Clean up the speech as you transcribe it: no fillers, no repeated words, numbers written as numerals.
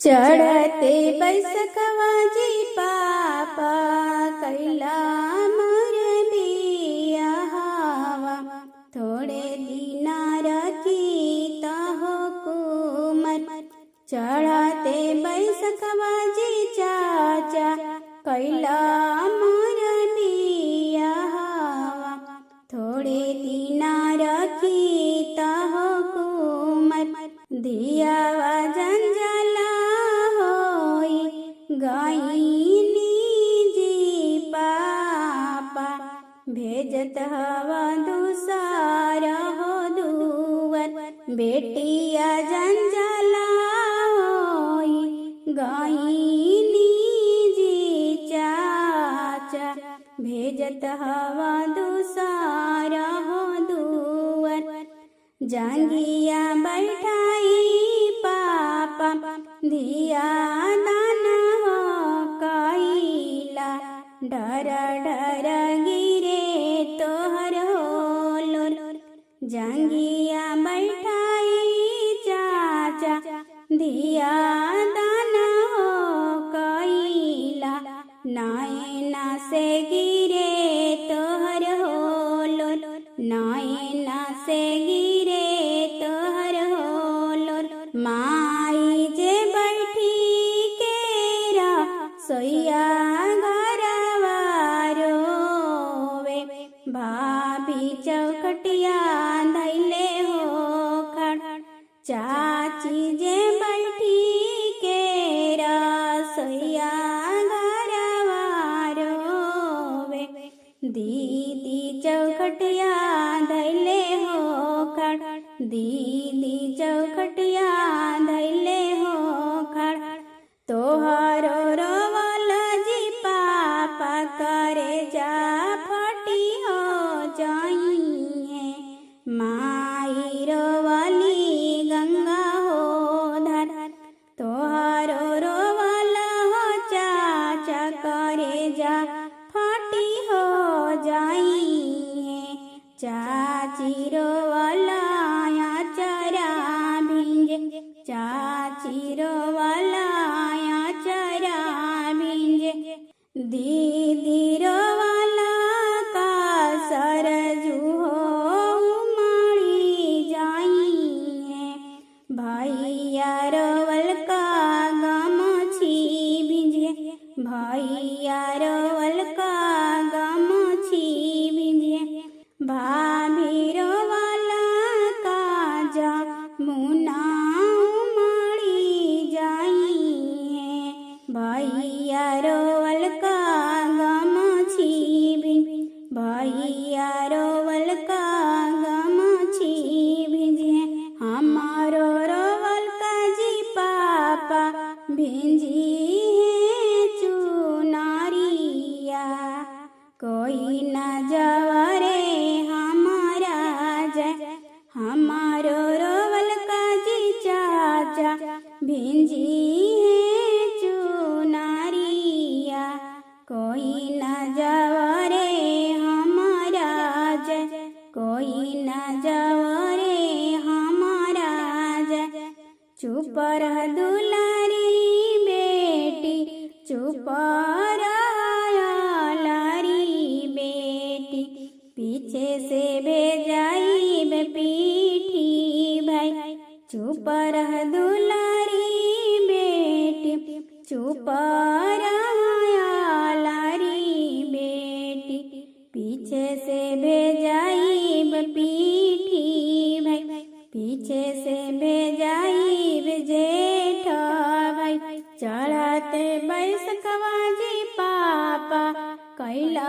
चढ़ते बैसखवा जी पापा कैला मोर बियाहवा। थोड़े दिना रखी तहो कुमर। चढ़ते बैसखवा जी चाचा कैला मोर बियाहवा। थोड़े दिना रखी तहो कुमर। दियावा जंजाला होई गायनी जी पापा। भेजत हवा दूसरा हो दुवर। बेटिया जंजाला होई गायनी जी चाचा। भेजत हवा दूसरा हो दुवर। जांगिया बैठाई पापा दिया दाना हो कैला। डर डर गिरे तोहर होलोर। जांगिया बैठाई चाचा दिया दाना हो कैला। नायना से गिरे तोहर होलोर। नायना से गिरे तोहर होलोर। माई जे बैठी केरा सोया घरवा रोवे। भाभी चौखटिया धैले हो खड़। चाची जे बैठी केरा सोया घरवा रोवे। दीदी चौखटिया धैले हो खड़। दीदी चौखटिया धैले हो खड़। तोहरो रोवल जी पापा करे जा फटी हो जाइए। माई रोवली गंगा हो धर। तोहरो रोवल हो चाचा करे जा फटी हो जाइए। चाची रोवला चरा भिंजे। चाची रोवला चरा भिंजे। दीदी रोवला का सरजू हो उमड़ी जाइए। भैया रोवल का गमछी भिंजे। भैया रोवल का गमछी भिंजे। भाभी रोवला का जा मुना उमड़ी जाइए। भैया रोवल का गमछी भिंजे। भैया रोवल का गमछी भिंजे। हमारो रोवल का जी पापा भिंजी है चुनारिया। कोई न जवरे हमारा जय। हमारो रोवल का जी चाचा भिंजी है चुनारिया। कोई न जवरे हमारा जय। कोई न जवरे हमारा जय। चुप रह दुलारी बेटी। चुप पीछे से भेजाई बे पीठी भाई। चुप रह दुलारी बेटी। चुप लारी बेटी। पीछे से भेजाई बे पीठी भाई। पीछे से भेजाई बे जेठ भाई। चढ़ते बैसखवा जी पापा कैला